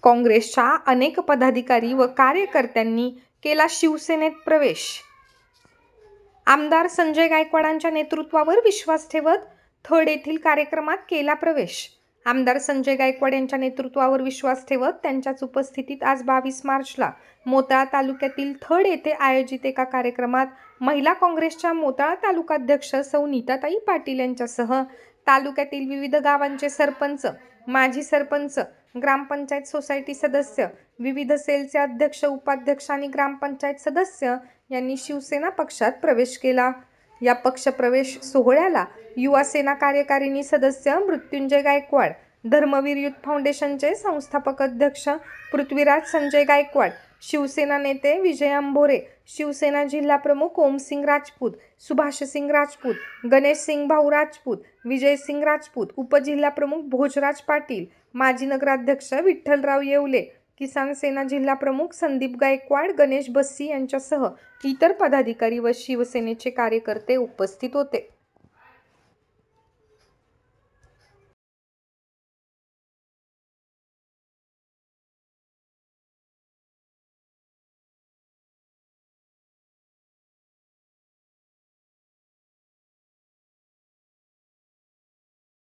काँग्रेसच्या अनेक पदाधिकारी व कार्यकर्त्यांनी केला शिवसेनेत प्रवेश. आमदार संजय गायकवाडांच्या नेतृत्वावर विश्वास ठेवत थड येथील कार्यक्रमात केला प्रवेश. आमदार संजय गायकवाड यांच्या नेतृत्वावर विश्वास ठेवत त्यांच्याच उपस्थितीत आज 22 मार्चला मोताळा तालुक्यातील थड येथे आयोजित एका कार्यक्रमात महिला काँग्रेसच्या मोताळा तालुकाध्यक्ष सौ नीताताई पाटील यांच्यासह तालुक्यातील विविध गावांचे सरपंच, माजी सरपंच, ग्रामपंचायत सोसायटी सदस्य, विविध सेलचे अध्यक्ष, उपाध्यक्ष आणि ग्रामपंचायत सदस्य यांनी शिवसेना पक्षात प्रवेश केला. या पक्षप्रवेश सोहळ्याला युवा सेना कार्यकारिणी सदस्य मृत्युंजय गायकवाड, धर्मवीर युथ फाउंडेशनचे संस्थापक अध्यक्ष पृथ्वीराज संजय गायकवाड, शिवसेना नेते विजय अंभोरे, शिवसेना जिल्हा प्रमुख ओमसिंग राजपूत, सुभाष सिंग राजपूत, गणेश सिंग भाऊ राजपूत, विजय सिंग राजपूत, उपजिल्हा प्रमुख भोजराज पाटील, माजी नगराध्यक्ष विठ्ठलराव येवले, किसान सेना जिल्हा प्रमुख संदीप गायकवाड, गणेश बस्सी यांच्यासह इतर पदाधिकारी व शिवसेनेचे कार्यकर्ते उपस्थित होते.